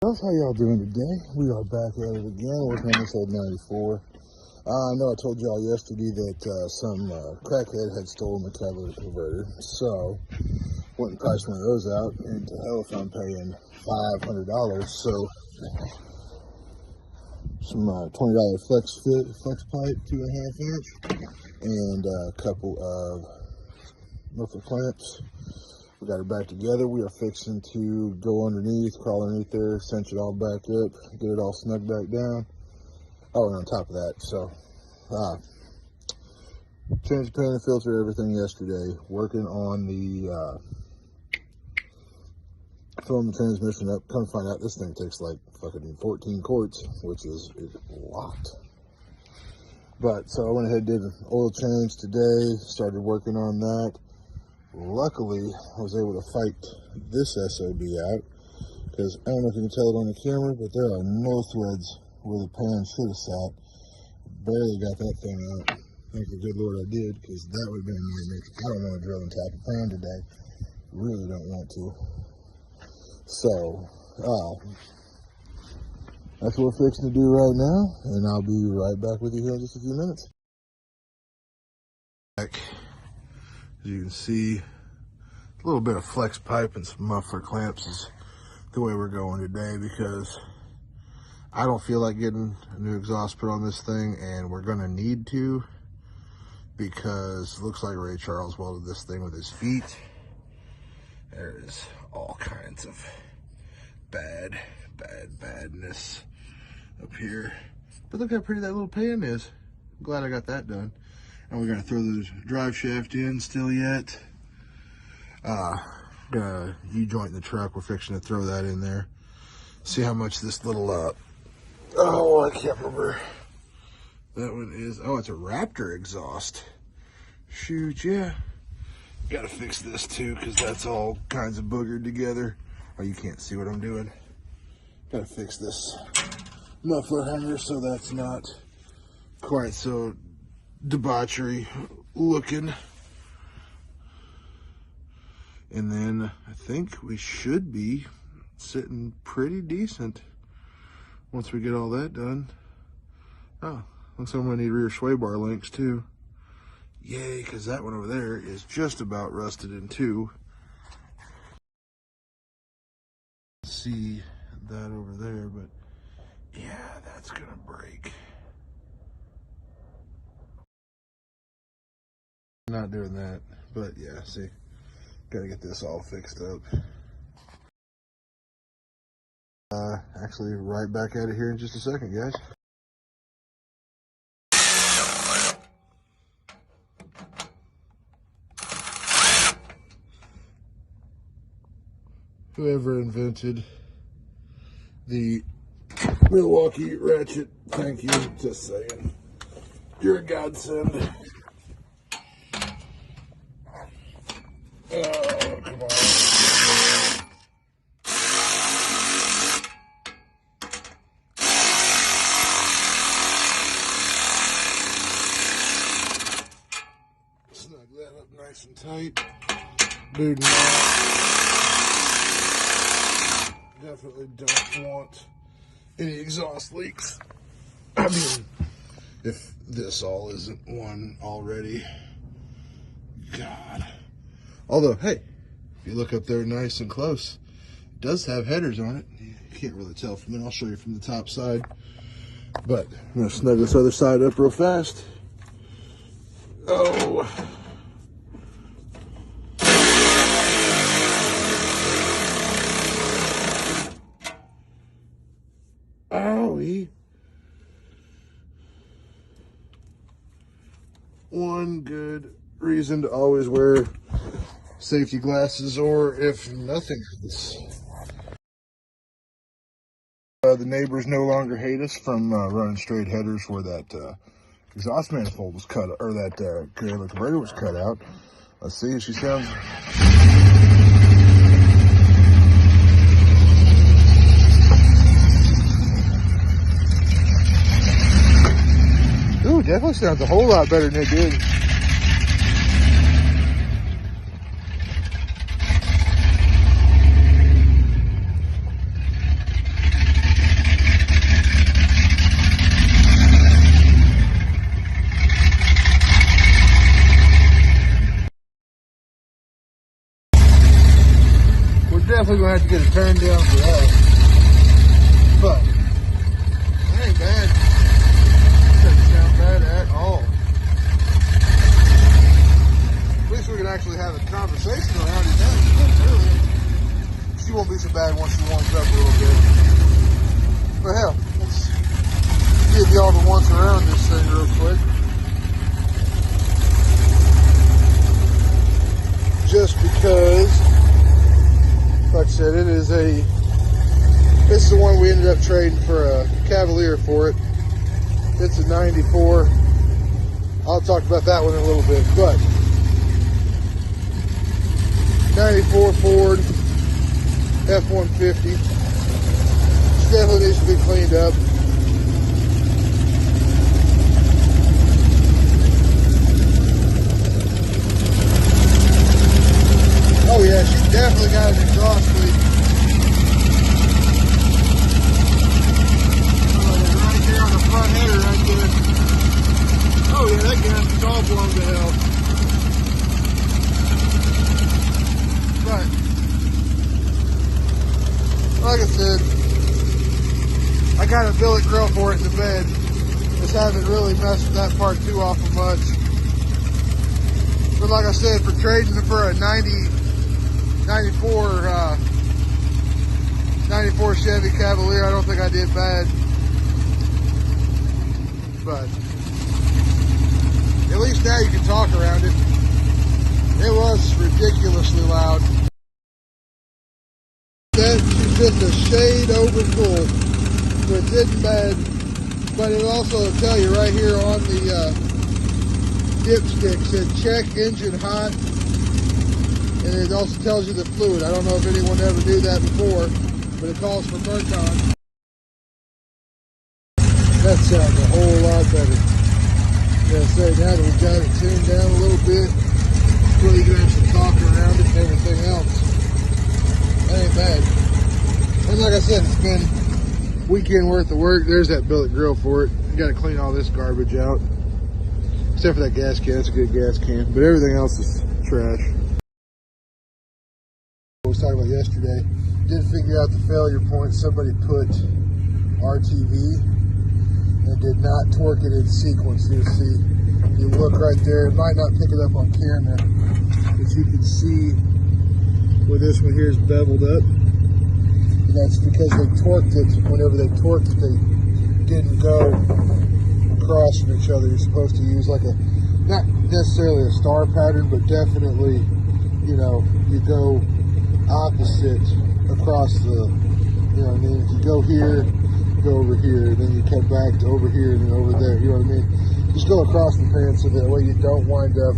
fellas, how y'all doing today? We are back at it again, working on this old 94. I know I told y'all yesterday that some crackhead had stolen my catalytic converter, so went and priced one of those out, and to hell if I'm paying $500. So some $20 flex pipe, 2.5 inch, and a couple of muffler clamps. We got it back together. We are fixing to go underneath, crawl underneath there, cinch it all back up, get it all snug back down. Oh, and on top of that, so changed the pan and filter, everything yesterday. Working on the filling the transmission up. Come to find out, this thing takes like fucking 14 quarts, which is a lot. But so I went ahead and did an oil change today. Started working on that. Luckily, I was able to fight this SOB out, because I don't know if you can tell it on the camera, but there are no threads where the pan should have sat. Barely got that thing out. Thank the good Lord I did, because that would have been a nightmare. I don't want to drill and tap a pan today. Really don't want to. So, that's what we're fixing to do right now, and I'll be right back with you here in just a few minutes. As you can see, a little bit of flex pipe and some muffler clamps is the way we're going today, because I don't feel like getting a new exhaust put on this thing, and we're gonna need to, because it looks like Ray Charles welded this thing with his feet. There's all kinds of badness up here. But look how pretty that little pan is. I'm glad I got that done. And we're gonna throw the drive shaft in still yet. Gonna U-joint in the truck. We're fixing to throw that in there. See how much this little, oh, I can't remember. That one is, oh, it's a Raptor exhaust. Shoot, yeah. Gotta fix this too, because that's all kinds of boogered together. Oh, you can't see what I'm doing. Gotta fix this muffler hanger so that's not quite so debauchery looking. And then I think we should be sitting pretty decent once we get all that done. Oh, looks like I'm gonna need rear sway bar links too. Yay, because that one over there is just about rusted in two. See that over there, but yeah, that's gonna break. Not doing that, but yeah, see, gotta get this all fixed up. Actually, right back at it here in just a second, guys. Whoever invented the Milwaukee ratchet, thank you, just saying. You're a godsend. Oh, come on. Snug that up nice and tight. Dude, definitely don't want any exhaust leaks. I mean, if this all isn't one already. God. Although, hey, if you look up there nice and close, it does have headers on it. You can't really tell from there. I'll show you from the top side. But I'm going to snug this other side up real fast. Oh. Owie. One good reason to always wear safety glasses, or if nothing else. The neighbors no longer hate us from running straight headers where that exhaust manifold was cut, or that converter was cut out. Let's see if she sounds. Ooh, definitely sounds a whole lot better than it did. might have to get a turn down for that. But that ain't bad. Doesn't sound bad at all. At least we can actually have a conversation around it now. She won't be so bad once she warms up a little bit. But hell, let's give y'all the once around this thing real quick. Just because, like I said, this is the one we ended up trading for a Cavalier for it. It's a 94. I'll talk about that one in a little bit, but 94 Ford F-150. She definitely needs to be cleaned up. Oh yeah, she definitely got an exhaust leak. Right there on the front header right there. Oh yeah, that gas is all blown to hell. But, like I said, I got a billet grill for it in the bed. Just haven't really messed with that part too awful much. But like I said, for trading for a 94 Chevy Cavalier, I don't think I did bad. But at least now you can talk around it. It was ridiculously loud. That's just a shade over full, so it isn't bad. But it also tell you right here on the dipstick, said check engine hot. And it also tells you the fluid. I don't know if anyone ever knew that before, but it calls for Mercon. That sounds a whole lot better. Yeah, say now that we've got it tuned down a little bit, so you can have some talk around it and everything else. That ain't bad. And like I said, it's been a weekend worth of work. There's that billet grill for it. You got to clean all this garbage out, except for that gas can. It's a good gas can, but everything else is trash. I was talking about yesterday, did figure out the failure point. Somebody put RTV and did not torque it in sequence. You see, you look right there, it might not pick it up on camera, but you can see where this one here is beveled up. And that's because they torqued it. Whenever they torqued it, they didn't go across from each other. You're supposed to use like not necessarily a star pattern, but definitely, you know, you go opposite across the, you know what I mean? If you go here, go over here, and then you come back to over here and then over there, you know what I mean? Just go across the pan so that way you don't wind up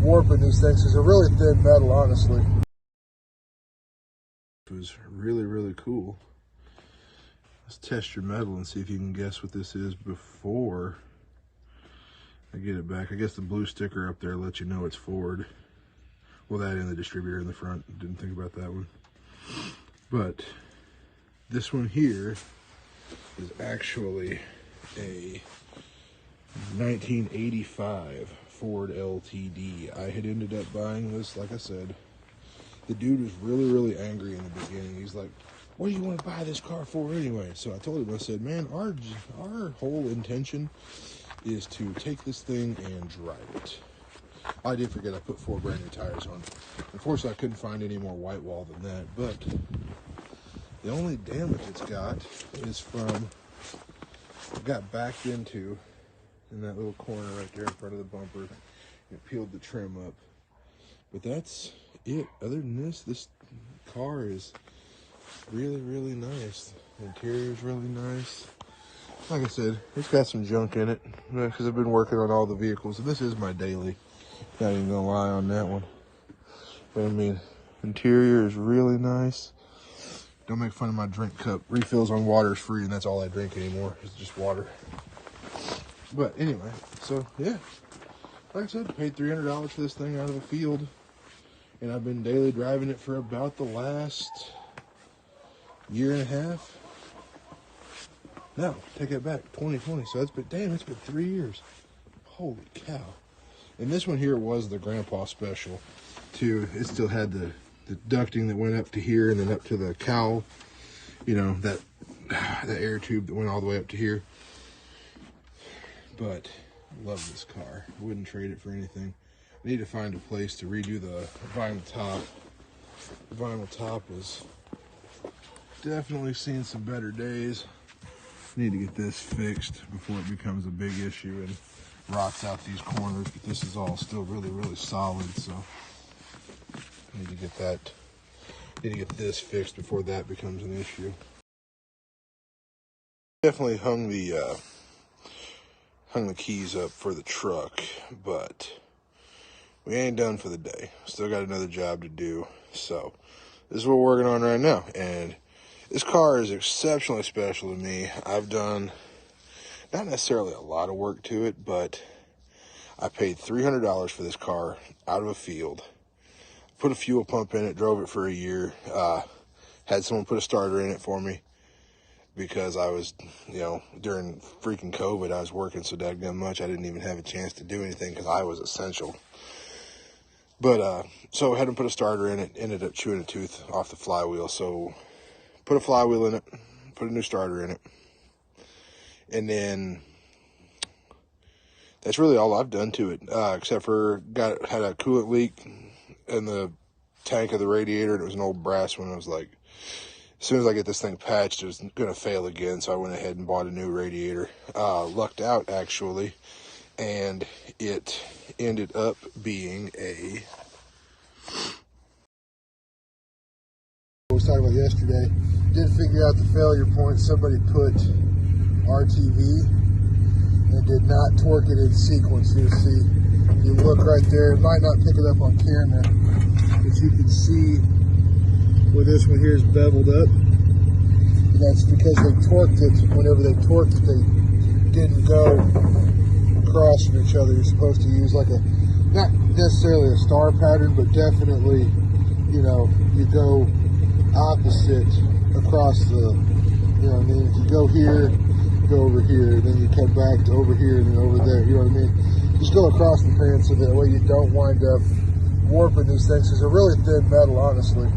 warping these things, because they're really thin metal, honestly. It was really, really cool. Let's test your metal and see if you can guess what this is before I get it back. I guess the blue sticker up there lets you know it's Ford. Well, that and the distributor in the front. Didn't think about that one. But this one here is actually a 1985 Ford LTD. I had ended up buying this, like I said. The dude was really, really angry in the beginning. He's like, what do you want to buy this car for anyway? So I told him, I said, man, our whole intention is to take this thing and drive it. I did forget I put 4 brand new tires on. Unfortunately, I couldn't find any more white wall than that, but the only damage it's got is from, it got backed into in that little corner right there in front of the bumper. It peeled the trim up. But that's it. Other than this car is really, really nice. The interior is really nice. Like I said, it's got some junk in it because I've been working on all the vehicles. And this is my daily. Not even gonna lie on that one. But I mean, interior is really nice. Don't make fun of my drink cup. Refills on water is free, and that's all I drink anymore. It's just water. But anyway, so yeah. Like I said, paid $300 for this thing out of the field. And I've been daily driving it for about the last year and a half. No, take it back, 2020. So it's been, damn, it's been 3 years. Holy cow. And this one here was the grandpa special too. It still had the the ducting that went up to here and then up to the cowl, you know, that air tube that went all the way up to here. But love this car. Wouldn't trade it for anything. I need to find a place to redo the vinyl top. The vinyl top is definitely seen some better days. Need to get this fixed before it becomes a big issue and rots out these corners, but this is all still really, really solid, so need to get that, need to get this fixed before that becomes an issue. Definitely hung the keys up for the truck, but we ain't done for the day. Still got another job to do, so this is what we're working on right now. And this car is exceptionally special to me. I've done not necessarily a lot of work to it, but I paid $300 for this car out of a field. Put a fuel pump in it, drove it for a year. Had someone put a starter in it for me because I was, you know, during freaking COVID, I was working so daggone much, I didn't even have a chance to do anything because I was essential. But, so I had them put a starter in it, ended up chewing a tooth off the flywheel. So put a flywheel in it, put a new starter in it. And then that's really all I've done to it, except for had a coolant leak in the tank of the radiator, and it was an old brass one. I was like, as soon as I get this thing patched, it was going to fail again, so I went ahead and bought a new radiator. Lucked out, actually, and it ended up being a... What I was talking about yesterday, did figure out the failure point. Somebody put RTV and did not torque it in sequence. You'll see, if you look right there, it might not pick it up on camera, but you can see where this one here is beveled up. And that's because they torqued it. Whenever they torqued it, they didn't go across from each other. You're supposed to use like a, not necessarily a star pattern, but definitely, you know, you go opposite across the, you know what I mean? If you go here, go over here, then you come back to over here and then over there, you know what I mean? Just go across the pan so that way you don't wind up warping these things, because they're really thin metal, honestly.